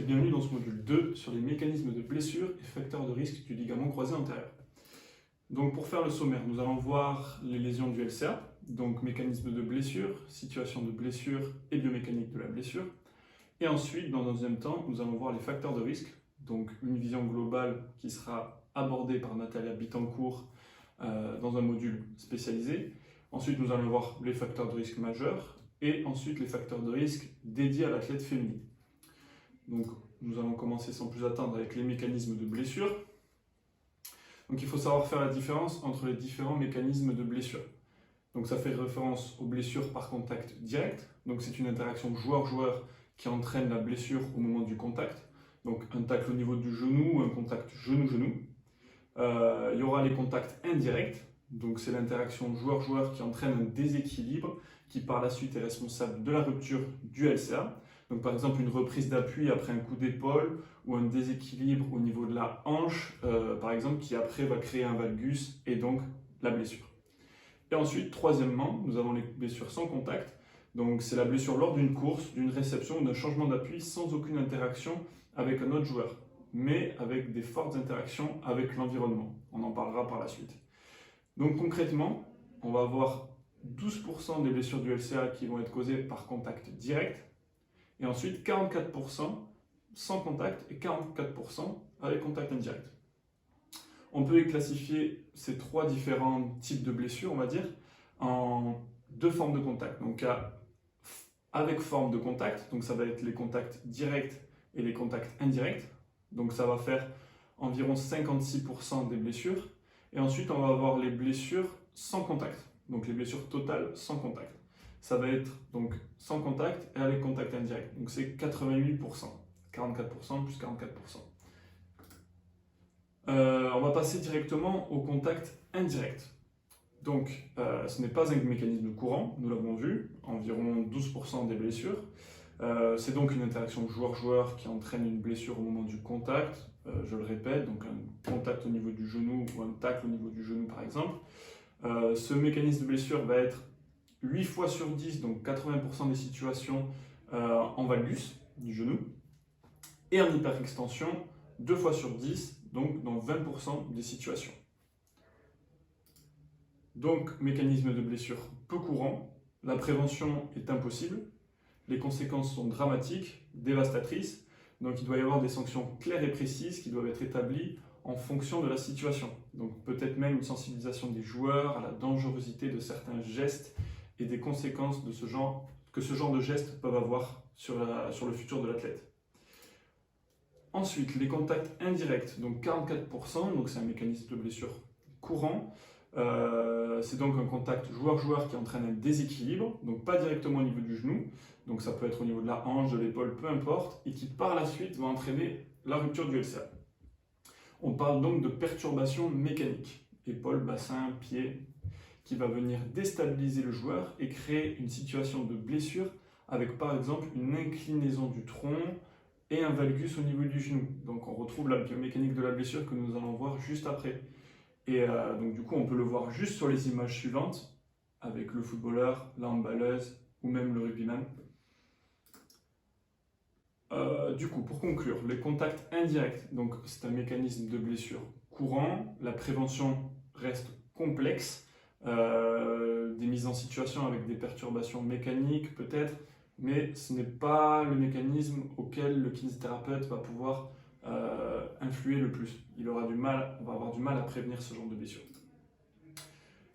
bienvenue dans ce module 2 sur les mécanismes de blessure et facteurs de risque du ligament croisé antérieur. Donc pour faire le sommaire, nous allons voir les lésions du LCA, donc mécanisme de blessure, situation de blessure et biomécanique de la blessure. Et ensuite, dans un deuxième temps, nous allons voir les facteurs de risque, donc une vision globale qui sera abordée par Natalia Bittencourt dans un module spécialisé. Ensuite, nous allons voir les facteurs de risque majeurs et ensuite les facteurs de risque dédiés à l'athlète féminine. Donc, nous allons commencer sans plus attendre avec les mécanismes de blessure. Donc, il faut savoir faire la différence entre les différents mécanismes de blessure. Donc, ça fait référence aux blessures par contact direct. Donc, c'est une interaction joueur-joueur qui entraîne la blessure au moment du contact. Donc, un tacle au niveau du genou ou un contact genou-genou. Il y aura les contacts indirects. Donc, c'est l'interaction joueur-joueur qui entraîne un déséquilibre qui, par la suite, est responsable de la rupture du LCA. Donc, par exemple, une reprise d'appui après un coup d'épaule ou un déséquilibre au niveau de la hanche, par exemple, qui après va créer un valgus et donc la blessure. Et ensuite, troisièmement, nous avons les blessures sans contact. Donc, c'est la blessure lors d'une course, d'une réception ou d'un changement d'appui sans aucune interaction avec un autre joueur, mais avec des fortes interactions avec l'environnement. On en parlera par la suite. Donc, concrètement, on va avoir 12% des blessures du LCA qui vont être causées par contact direct, et ensuite 44% sans contact et 44% avec contact indirect. On peut classifier ces trois différents types de blessures, on va dire, en deux formes de contact. Donc avec forme de contact, donc ça va être les contacts directs et les contacts indirects. Donc ça va faire environ 56% des blessures. Et ensuite, on va avoir les blessures sans contact, donc les blessures totales sans contact. Ça va être donc sans contact et avec contact indirect. Donc c'est 88%, 44% plus 44%. On va passer directement au contact indirect. Donc ce n'est pas un mécanisme courant, nous l'avons vu, environ 12% des blessures. C'est donc une interaction joueur-joueur qui entraîne une blessure au moment du contact. Je le répète, donc un contact au niveau du genou ou un tacle au niveau du genou par exemple. Ce mécanisme de blessure va être 8 fois sur 10, donc 80% des situations en valgus du genou, et en hyperextension 2 fois sur 10, donc dans 20% des situations. Donc, mécanisme de blessure peu courant, la prévention est impossible, les conséquences sont dramatiques, dévastatrices, donc il doit y avoir des sanctions claires et précises qui doivent être établies en fonction de la situation. Donc peut-être même une sensibilisation des joueurs à la dangerosité de certains gestes et des conséquences de ce genre de gestes peuvent avoir sur le futur de l'athlète. Ensuite, les contacts indirects, donc 44%, donc c'est un mécanisme de blessure courant. C'est donc un contact joueur-joueur qui entraîne un déséquilibre, donc pas directement au niveau du genou, donc ça peut être au niveau de la hanche, de l'épaule, peu importe, et qui par la suite va entraîner la rupture du LCA. On parle donc de perturbation mécanique, épaule, bassin, pied, qui va venir déstabiliser le joueur et créer une situation de blessure avec par exemple une inclinaison du tronc et un valgus au niveau du genou. Donc on retrouve la biomécanique de la blessure que nous allons voir juste après. Et donc du coup on peut le voir juste sur les images suivantes avec le footballeur, la handballeuse ou même le rugbyman. Du coup, pour conclure, les contacts indirects, donc c'est un mécanisme de blessure courant, la prévention reste complexe, des mises en situation avec des perturbations mécaniques peut-être, mais ce n'est pas le mécanisme auquel le kinésithérapeute va pouvoir influer le plus. On va avoir du mal à prévenir ce genre de blessure.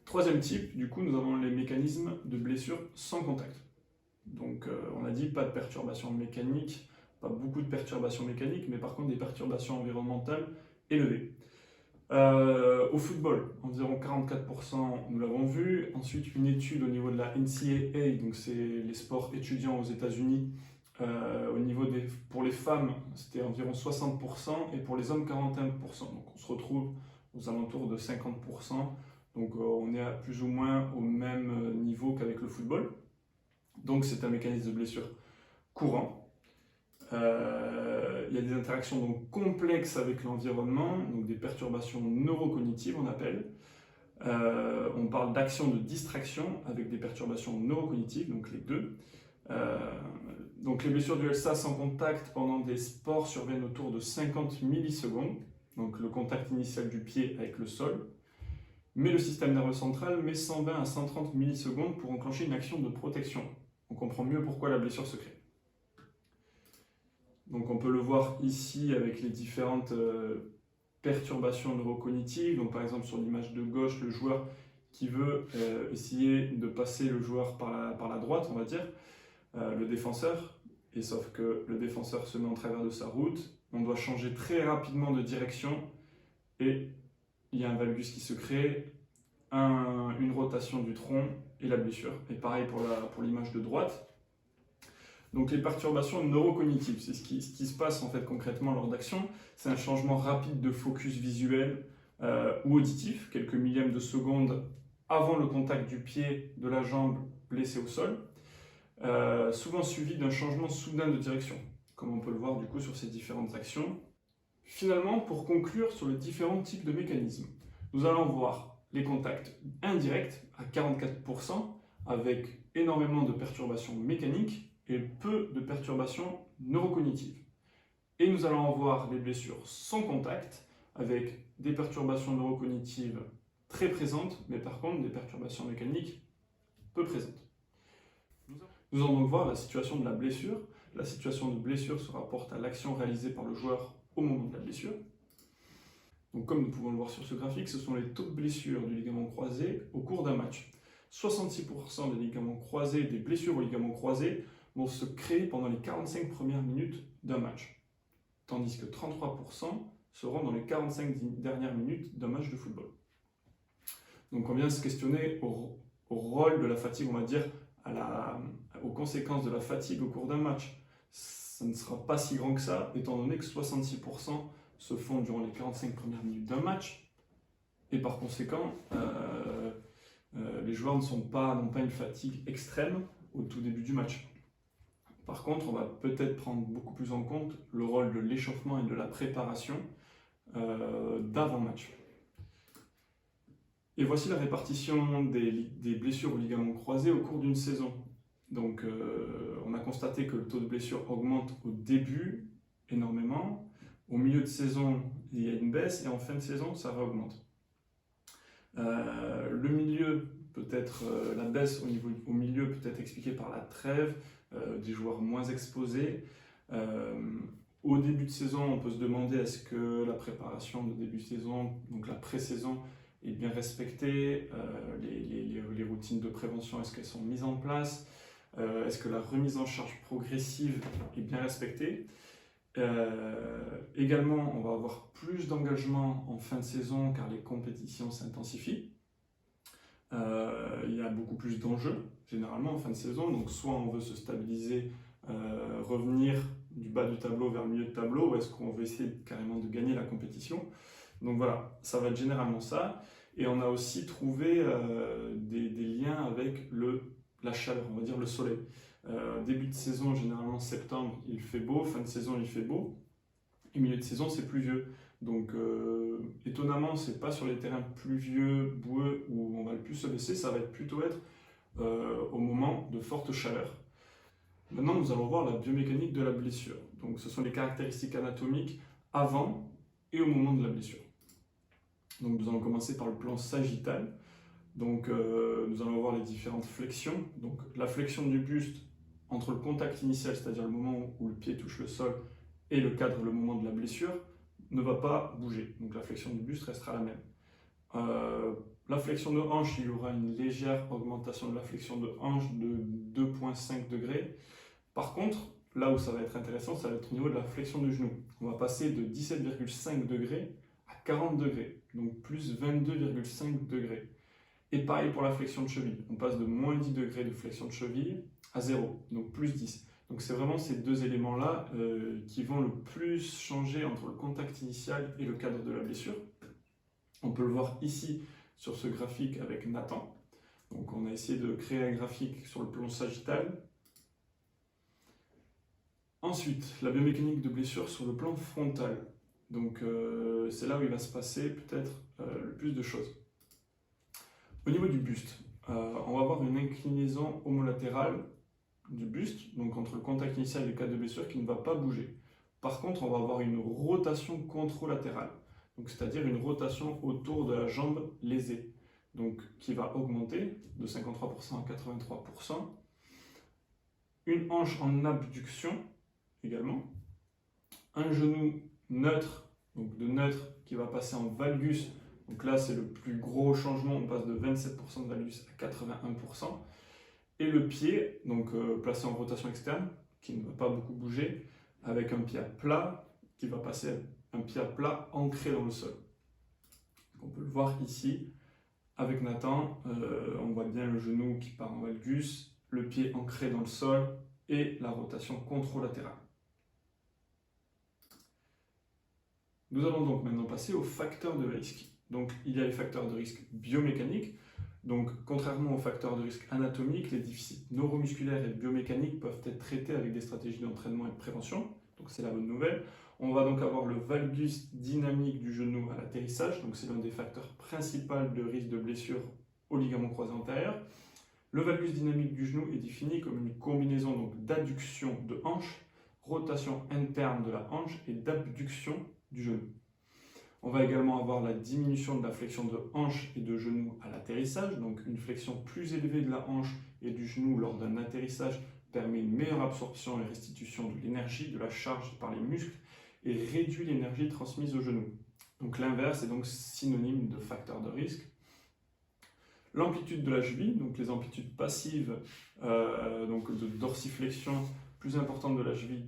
Troisième type, du coup, nous avons les mécanismes de blessure sans contact. Donc on a dit pas de perturbation mécanique, pas beaucoup de perturbations mécaniques, mais par contre des perturbations environnementales élevées. Au football, environ 44%, nous l'avons vu. Ensuite, une étude au niveau de la NCAA, donc c'est les sports étudiants aux États-Unis. Pour les femmes, c'était environ 60% et pour les hommes, 41%. Donc on se retrouve aux alentours de 50%. Donc on est plus ou moins au même niveau qu'avec le football. Donc c'est un mécanisme de blessure courant. Il y a des interactions donc complexes avec l'environnement, donc des perturbations neurocognitives on appelle. On parle d'action de distraction avec des perturbations neurocognitives, donc les deux. Donc les blessures du LSA sans contact pendant des sports surviennent autour de 50 millisecondes, donc le contact initial du pied avec le sol, mais le système nerveux central met 120 à 130 millisecondes pour enclencher une action de protection. On comprend mieux pourquoi la blessure se crée. Donc on peut le voir ici avec les différentes perturbations neurocognitives. Donc par exemple sur l'image de gauche, le joueur qui veut essayer de passer le joueur par la droite, on va dire, le défenseur, et sauf que le défenseur se met en travers de sa route, on doit changer très rapidement de direction et il y a un valgus qui se crée, une rotation du tronc et la blessure. Et pareil pour l'image de droite. Donc les perturbations neurocognitives, c'est ce qui se passe en fait concrètement lors d'action. C'est un changement rapide de focus visuel ou auditif, quelques millièmes de seconde avant le contact du pied, de la jambe blessée au sol, souvent suivi d'un changement soudain de direction, comme on peut le voir du coup sur ces différentes actions. Finalement, pour conclure sur les différents types de mécanismes, nous allons voir les contacts indirects à 44% avec énormément de perturbations mécaniques et peu de perturbations neurocognitives. Et nous allons voir les blessures sans contact avec des perturbations neurocognitives très présentes, mais par contre des perturbations mécaniques peu présentes. Nous allons donc voir la situation de la blessure. La situation de blessure se rapporte à l'action réalisée par le joueur au moment de la blessure. Donc, comme nous pouvons le voir sur ce graphique, ce sont les taux de blessure du ligament croisé au cours d'un match. 66% des ligaments croisés, des blessures aux ligaments croisés vont se créer pendant les 45 premières minutes d'un match, tandis que 33% seront dans les 45 dernières minutes d'un match de football. Donc on vient se questionner au rôle de la fatigue, on va dire, aux conséquences de la fatigue au cours d'un match. Ça ne sera pas si grand que ça, étant donné que 66% se font durant les 45 premières minutes d'un match, et par conséquent, les joueurs n'ont pas une fatigue extrême au tout début du match. Par contre, on va peut-être prendre beaucoup plus en compte le rôle de l'échauffement et de la préparation d'avant-match. Et voici la répartition des blessures aux ligaments croisés au cours d'une saison. Donc, on a constaté que le taux de blessure augmente au début énormément. Au milieu de saison, il y a une baisse et en fin de saison, ça réaugmente. Le milieu, peut-être la baisse au milieu peut être expliquée par la trêve, des joueurs moins exposés. Au début de saison, on peut se demander est-ce que la préparation de début de saison, donc la pré-saison, est bien respectée, les routines de prévention, est-ce qu'elles sont mises en place, est-ce que la remise en charge progressive est bien respectée. Également, on va avoir plus d'engagement en fin de saison car les compétitions s'intensifient. Il y a beaucoup plus d'enjeux généralement en fin de saison, donc soit on veut se stabiliser, revenir du bas du tableau vers le milieu de tableau, ou est-ce qu'on veut essayer carrément de gagner la compétition. Donc voilà, ça va être généralement ça. Et on a aussi trouvé des liens avec la chaleur, on va dire le soleil. Début de saison, généralement septembre, il fait beau, fin de saison, il fait beau, et milieu de saison, c'est pluvieux. Donc étonnamment, c'est pas sur les terrains pluvieux, boueux, où on va le plus se blesser, ça va plutôt être au moment de forte chaleur. Maintenant, nous allons voir la biomécanique de la blessure. Donc ce sont les caractéristiques anatomiques avant et au moment de la blessure. Donc nous allons commencer par le plan sagittal. Donc nous allons voir les différentes flexions. Donc la flexion du buste entre le contact initial, c'est-à-dire le moment où le pied touche le sol, et le cadre, le moment de la blessure, ne va pas bouger. Donc la flexion du buste restera la même. La flexion de hanche, il y aura une légère augmentation de la flexion de hanche de 2,5 degrés. Par contre, là où ça va être intéressant, ça va être au niveau de la flexion de genou. On va passer de 17,5 degrés à 40 degrés, donc plus 22,5 degrés. Et pareil pour la flexion de cheville. On passe de moins 10 degrés de flexion de cheville à 0, donc plus 10. Donc c'est vraiment ces deux éléments-là qui vont le plus changer entre le contact initial et le cadre de la blessure. On peut le voir ici sur ce graphique avec Nathan. Donc on a essayé de créer un graphique sur le plan sagittal. Ensuite, la biomécanique de blessure sur le plan frontal. Donc c'est là où il va se passer peut-être le plus de choses. Au niveau du buste, on va avoir une inclinaison homolatérale du buste, donc entre le contact initial et le cas de blessure, qui ne va pas bouger. Par contre, on va avoir une rotation contralatérale, donc c'est-à-dire une rotation autour de la jambe lésée, donc qui va augmenter de 53% à 83%. Une hanche en abduction également, un genou neutre, donc de neutre qui va passer en valgus, donc là c'est le plus gros changement, on passe de 27% de valgus à 81%, et le pied, donc placé en rotation externe, qui ne va pas beaucoup bouger, avec un pied à plat, qui va passer un pied à plat ancré dans le sol. Donc, on peut le voir ici, avec Nathan, on voit bien le genou qui part en valgus, le pied ancré dans le sol, et la rotation contralatérale. Nous allons donc maintenant passer aux facteurs de risque. Donc, il y a les facteurs de risque biomécaniques. Donc, contrairement aux facteurs de risque anatomiques, les déficits neuromusculaires et biomécaniques peuvent être traités avec des stratégies d'entraînement et de prévention. Donc, c'est la bonne nouvelle. On va donc avoir le valgus dynamique du genou à l'atterrissage. Donc, c'est l'un des facteurs principaux de risque de blessure au ligament croisé antérieur. Le valgus dynamique du genou est défini comme une combinaison d'adduction de hanche, rotation interne de la hanche et d'abduction du genou. On va également avoir la diminution de la flexion de hanche et de genou à l'atterrissage, donc une flexion plus élevée de la hanche et du genou lors d'un atterrissage permet une meilleure absorption et restitution de l'énergie, de la charge par les muscles et réduit l'énergie transmise au genou. Donc l'inverse est donc synonyme de facteur de risque. L'amplitude de la cheville, donc les amplitudes passives donc de dorsiflexion plus importantes de la cheville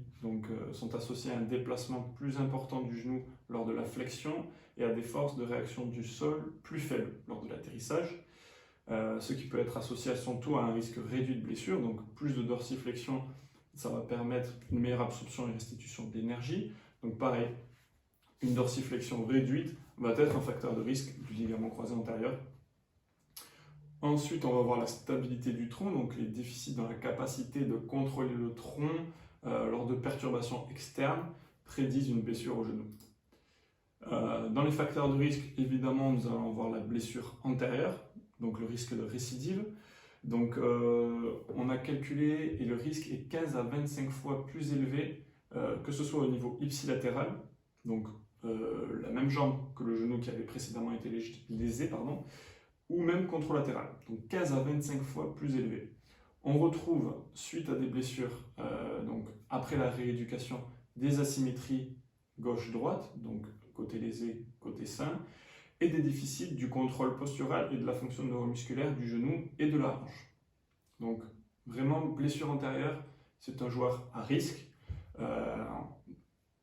sont associées à un déplacement plus important du genou lors de la flexion et à des forces de réaction du sol plus faibles lors de l'atterrissage, ce qui peut être associé à son tour à un risque réduit de blessure. Donc plus de dorsiflexion, ça va permettre une meilleure absorption et restitution d'énergie. Donc pareil, une dorsiflexion réduite va être un facteur de risque du ligament croisé antérieur. Ensuite, on va voir la stabilité du tronc, donc les déficits dans la capacité de contrôler le tronc lors de perturbations externes prédisent une blessure au genou. Dans les facteurs de risque, évidemment, nous allons voir la blessure antérieure, donc le risque de récidive. Donc, on a calculé et le risque est 15 à 25 fois plus élevé que ce soit au niveau ipsilatéral, donc la même jambe que le genou qui avait précédemment été lésé, ou même contralatéral, donc 15 à 25 fois plus élevé. On retrouve, suite à des blessures, donc après la rééducation, des asymétries gauche-droite, donc côté lésé, côté sain, et des déficits du contrôle postural et de la fonction neuromusculaire du genou et de la hanche. Donc vraiment, blessure antérieure, c'est un joueur à risque.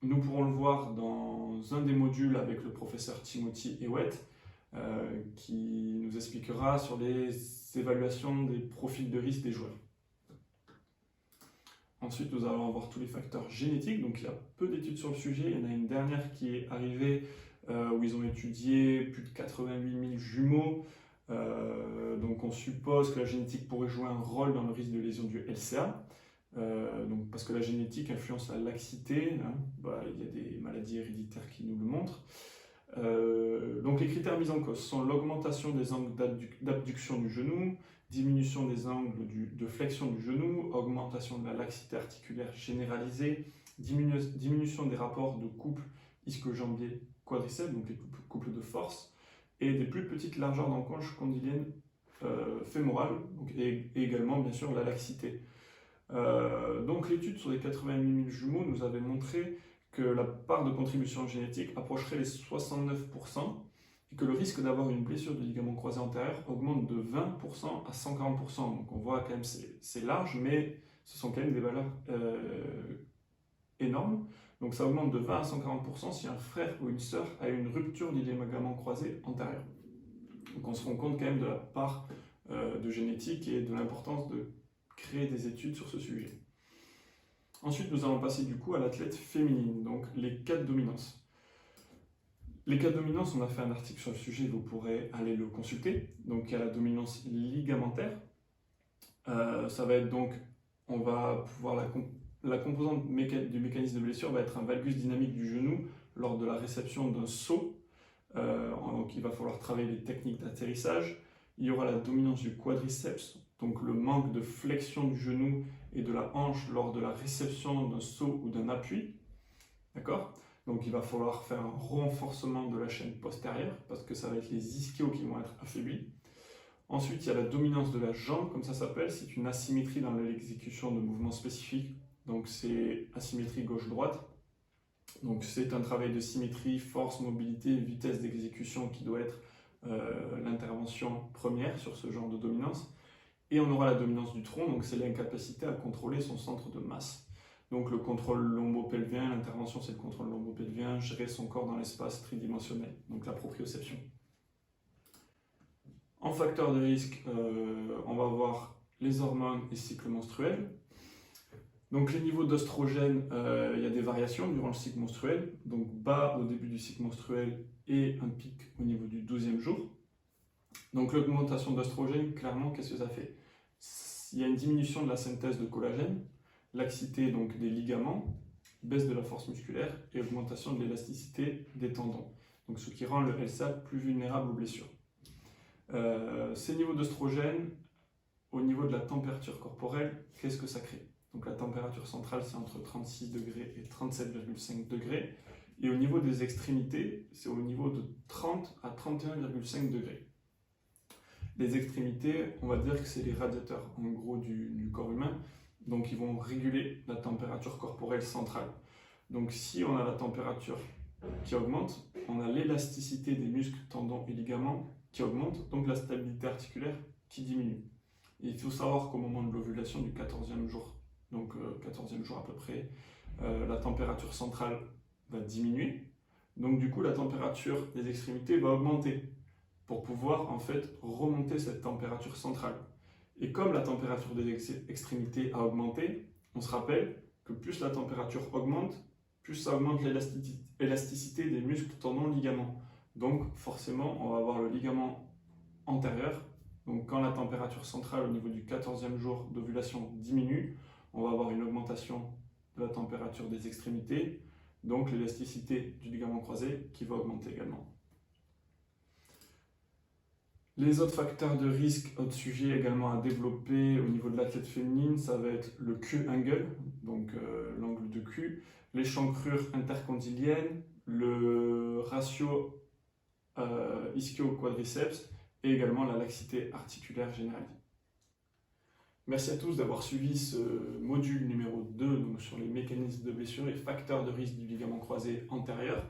Nous pourrons le voir dans un des modules avec le professeur Timothy Hewitt, qui nous expliquera sur les évaluations des profils de risque des joueurs. Ensuite, nous allons avoir tous les facteurs génétiques. Donc, il y a peu d'études sur le sujet. Il y en a une dernière qui est arrivée où ils ont étudié plus de 88 000 jumeaux. Donc, on suppose que la génétique pourrait jouer un rôle dans le risque de lésion du LCA. Donc, parce que la génétique influence la laxité. Il y a des maladies héréditaires qui nous le montrent. Donc les critères mis en cause sont l'augmentation des angles d'abduction du genou, diminution des angles de flexion du genou, augmentation de la laxité articulaire généralisée, diminution des rapports de couple ischio-jambier quadriceps, donc les couples de force, et des plus petites largeurs d'enconche condylienne fémorale, et également bien sûr la laxité. Donc l'étude sur les 88 000 jumeaux nous avait montré que la part de contribution génétique approcherait les 69% et que le risque d'avoir une blessure de ligament croisé antérieur augmente de 20% à 140%. Donc on voit quand même c'est large, mais ce sont quand même des valeurs énormes. Donc ça augmente de 20 à 140% si un frère ou une sœur a une rupture du ligament croisé antérieur. Donc on se rend compte quand même de la part de génétique et de l'importance de créer des études sur ce sujet. Ensuite, nous allons passer du coup à l'athlète féminine, donc les cas de dominance. Les cas de dominance, on a fait un article sur le sujet, vous pourrez aller le consulter. Donc il y a la dominance ligamentaire. Ça va être donc, on va pouvoir la composante du mécanisme de blessure va être un valgus dynamique du genou lors de la réception d'un saut. Donc il va falloir travailler les techniques d'atterrissage. Il y aura la dominance du quadriceps, donc le manque de flexion du genou et de la hanche lors de la réception d'un saut ou d'un appui. D'accord? Donc il va falloir faire un renforcement de la chaîne postérieure parce que ça va être les ischios qui vont être affaiblis. Ensuite, il y a la dominance de la jambe, comme ça s'appelle. C'est une asymétrie dans l'exécution de mouvements spécifiques. Donc c'est asymétrie gauche-droite. Donc c'est un travail de symétrie, force, mobilité, vitesse d'exécution qui doit être l'intervention première sur ce genre de dominance. Et on aura la dominance du tronc, donc c'est l'incapacité à contrôler son centre de masse. Donc le contrôle lombo-pelvien, l'intervention c'est le contrôle lombo-pelvien, gérer son corps dans l'espace tridimensionnel, donc la proprioception. En facteur de risque, on va avoir les hormones et cycle menstruel. Donc les niveaux d'œstrogène, il y a des variations durant le cycle menstruel, donc bas au début du cycle menstruel et un pic au niveau du 12e jour. Donc l'augmentation d'œstrogène, clairement, qu'est-ce que ça fait? Il y a une diminution de la synthèse de collagène, laxité donc des ligaments, baisse de la force musculaire et augmentation de l'élasticité des tendons. Donc ce qui rend le LCA plus vulnérable aux blessures. Ces niveaux d'œstrogène, au niveau de la température corporelle, qu'est-ce que ça crée? Donc la température centrale, c'est entre 36 degrés et 37,5 degrés. Et au niveau des extrémités, c'est au niveau de 30 à 31,5 degrés. Les extrémités, on va dire que c'est les radiateurs, en gros, du corps humain. Donc ils vont réguler la température corporelle centrale. Donc si on a la température qui augmente, on a l'élasticité des muscles, tendons et ligaments qui augmente, donc la stabilité articulaire qui diminue. Et il faut savoir qu'au moment de l'ovulation du 14e jour, donc 14e jour à peu près, la température centrale va diminuer. Donc du coup, la température des extrémités va augmenter pour pouvoir en fait remonter cette température centrale. Et comme la température des extrémités a augmenté, on se rappelle que plus la température augmente, plus ça augmente l'élasticité des muscles, tendons, ligaments. Donc forcément, on va avoir le ligament antérieur. Donc quand la température centrale au niveau du 14e jour d'ovulation diminue, on va avoir une augmentation de la température des extrémités, donc l'élasticité du ligament croisé qui va augmenter également. Les autres facteurs de risque, autres sujets également à développer au niveau de l'athlète féminine, ça va être le Q-angle, donc l'angle de Q, l'échancrure intercondylienne, le ratio ischio-quadriceps et également la laxité articulaire généralisée. Merci à tous d'avoir suivi ce module numéro 2 donc sur les mécanismes de blessure et facteurs de risque du ligament croisé antérieur.